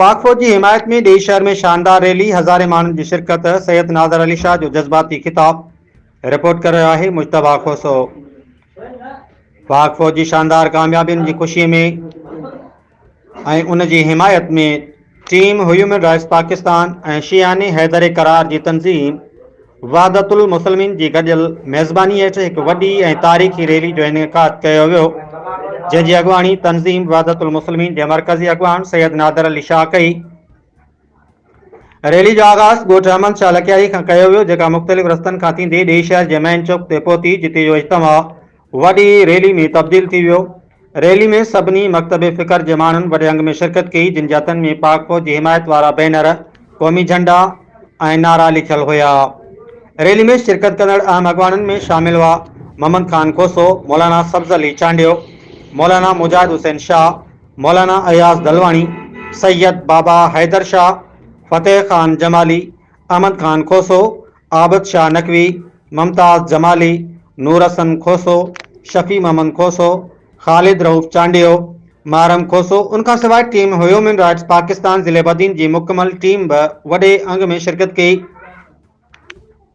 पाक फौज की हिमायत में देश शहर में शानदार रैली, हज़ारे माण्हुनि जी शिरकत। सैयद नाज़र अली शाह जो जज्बाती खिताब। रिपोर्ट कर रहा है मुश्तबा खोसो। पाक फौज की शानदार कामयाबियुनि की खुशी में ऐं उन जी हिमायत में टीम ह्यूमन राइट्स पाकिस्तान ऐं शियाने हैदर करार जी तंज़ीम वहदतुल मुस्लिमीन जी गॾियल मेज़बानी हेठि हिकु वॾी ऐं तारीख़ी रैली जो इनेकाद कयो वियो, जंहिंजी अॻुवाणी तंज़ीम वहदतुल मुस्लिमीन जे मरकज़ी अॻुवान सैयद नादर अली शाह कई। रैली जो आगाज़ ॻोठ अहमद शाह लकियाई खां कयो वियो, जेका मुख़्तलिफ़ रस्तनि खां थींदे ॾेई शहर जे मैन चौक ते पहुती, जिते जो इज्तिमा वॾी रैली में तब्दील थी वियो। रैली में सभिनी मकतब फ़िक्र जे माण्हुनि वॾे अंग में शिरकत कई, जिन जे हथनि में पाक फौज जी हिमायत वारा बैनर, क़ौमी झंडा ऐं नारा लिखियल हुआ। रैली में शिरकत कंदड़ अहम अॻवाननि में शामिल हुआ मोहम्मद खान खोसो, मौलाना सब्ज़ अली चांडियो, मौलाना मुजाहिद हुसैन शाह, मौलाना अयाज दलवानी, सैयद बाबा हैदर शाह, फतेह खान जमाली, अहमद खान खोसो, आबद शाह नकवी, मुमताज़ जमाली, नूर हसन खोसो, शफी मोहम्मद खोसो, खालिद रऊफ़ चांडियो, मारम खोसो। उनका सवाइ टीम ह्यूमन राइट्स पाकिस्तान ज़िले बदीन की मुकम्मल टीम बि वॾे अंग में शिरकत कई,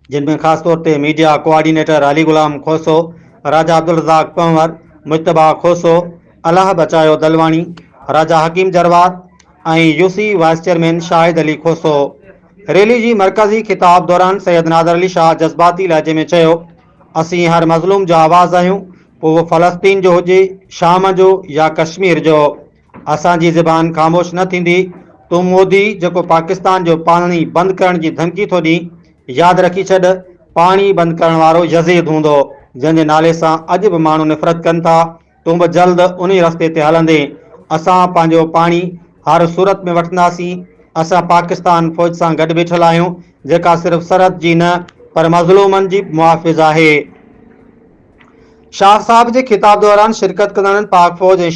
जिनमें ख़ास तौर ते मीडिया कोआर्डिनेटर अली गुलाम खोसो, राजा अब्दुल रज़ाक पंवर, मुश्तबा खोसो, अलाह बचायो दलवानी, राजा हकीम जरवार ऐं यूसी वाइस चेयरमैन शाहिद अली खोसो। रैली जी मरकज़ी खिताब दौरान सैयद नादर अली शाह जज्बाती लहजे में चयो, असीं हर मज़लूम जो आवाज़ आहियूं, पोइ वो फ़लस्तीन जो हुजे, शाम जो या कश्मीर जो। असांजी ज़बान ख़ामोश न थींदी। तूं मोदी जेको पाकिस्तान जो पाणी बंदि करण जी धमकी थो ॾीं, यादि रखी छॾ, पाणी बंदि करण वारो यज़ीद हूंदो, जंहिंजे नाले सां अॼु बि माण्हू नफ़रत कनि था। तूं बि जल्द उन रस्ते ते हलंदे। असां पंहिंजो पाणी हर सूरत में वठंदासीं। असां पाकिस्तान फ़ौज सां गॾु बीठल आहियूं, जेका सिर्फ़ सरहद जी न पर मज़लूमनि जी मुहाफ़िज़ आहे। शाह साहब के खिताब दौरान शिरकत कंदड़नि पाक फौज ऐं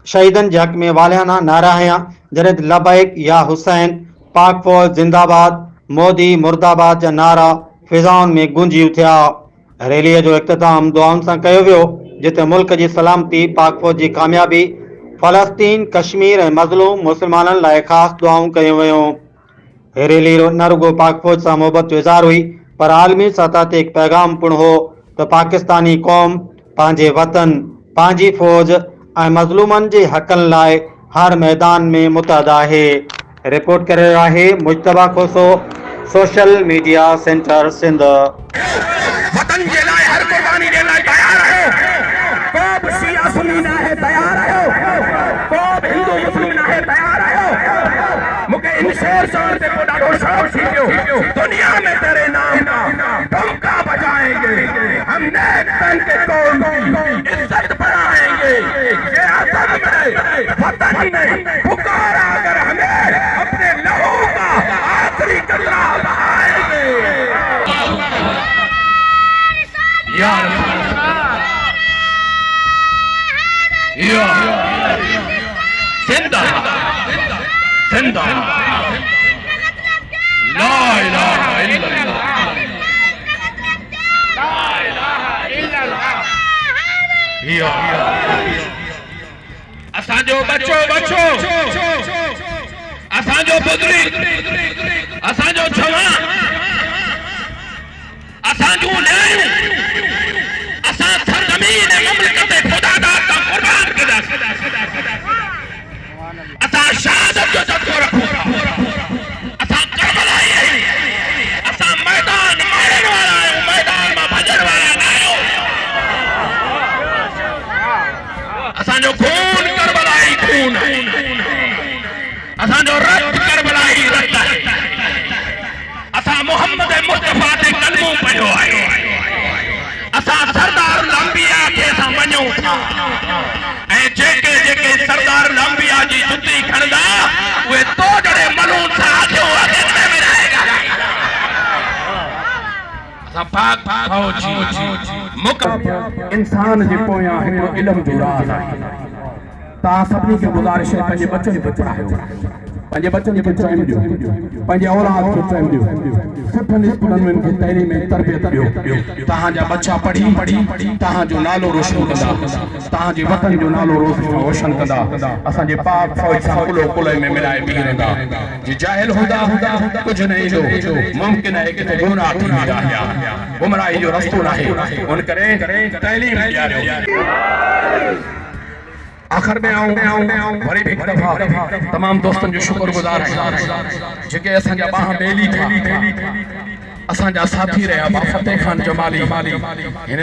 शहीदनि जे हक़ में वालियाना नारा हयां, जॾहिं लबैक या हुसैन, पाक फौज जिंदाबाद, मोदी मुर्दाबाद जा नारा फिज़ाउनि में गूंजी उथिया। रैलीअ जो इख़्तिताम दुआउनि सां कयो वियो, जिते मुल्क जी सलामती, पाक फौज जी कामयाबी, फ़लस्तीन, कश्मीर ऐं मज़लूम मुसलमाननि लाइ ख़ासि दुआऊं कयूं वयूं। रैली न रुगो पाक फौज सां मोहबत जो इज़हार हुई, पर आलमी सतह ते हिकु पैगाम पिणु हो त पाकिस्तानी क़ौम पंहिंजे वतन, पंहिंजी फौज ऐं मज़लूमनि जे हक़नि लाइ हर मैदान में मुतहद आहे। रिपोर्ट करे रहा है Mujtaba Khoso, social media centre Sindh. वतन के लाए हर कुर्बानी देने लाए तैयार है। कौम शिया सुन्नी ना है, तैयार है। कौम हिंदू मुस्लिम ना है, तैयार है। मुके इन शेर शान ते को डाढो शौक थी पियो, दुनिया में तेरे नाम डंका बजाएंगे, हम नेक तन के कौम की इज्जत बढ़ाएंगे। ये असद में वतन में पुकारा अगर हमें, अपने लहू का आखिरी कतरा बहाएंगे। जिंदा जिंदा ला इलाहा इल्लल्लाह, ला इलाहा इल्लल्लाह। असांजो बच्चो बच्चो, असांजो बुजुर्ग, असांजो जवान, असांजो न्याय, असां सरजमीन मुमलिकत खुदादाद का कुर्बान कदा, असां शहादत जो जज़्बो रखूं, असां करबलाई आहियूं, असां मैदान मारण वारा आहियूं, मैदान मां भॼण वारा न आहियूं। असांजो खून करबलाई खून आहे, असांजो रक्त करबलाई रक्त आहे। असां मोहम्मद मुस्तफा ते कलमो पढ़ियो आहे। असां सरदार लंबिया खे असां मञूं था, ऐं जेके जेके सरदार लंबिया जी जुती खणंदा, उहे तो जड़े मलूं था जो अॻिते में रहेगा। असां पाक फौजी मुक इंसान जे पोयां हिकिड़ो इल्म जो राज़ आहे। तव्हां सभिनी खे गुज़ारिश आहे, पंहिंजे बचनि खे पढ़ायो। पंहिंजे बचनि खे टाइम ॾियो, पंहिंजे औलाद खे टाइम ॾियो, सुठनि स्कूलनि में खे तइलीम ऐं तरबियत ॾियो। तव्हांजा बच्चा पढ़ी तव्हांजो नालो रोशन कंदा, तव्हांजे वतन जो नालो रोशन कंदा। असांजे पाक फौज सां कुलो में मिलाए बीह रहंदा। जे जाहिल हूंदा कुझु न ईंदो, मुमकिन आहे किथे गुमराह थी वेंदा हुआ। गुमराही जो रस्तो नाहे, उन करे तइलीम ॾियारियो। आखिर में आऊं वरी भी हिकु दफ़ा तमाम दोस्तन जो शुक्रगुज़ार आहियां जेके असांजा बाह बेली था, असांजा साथी रहिया। फतेह खान जमाली हिन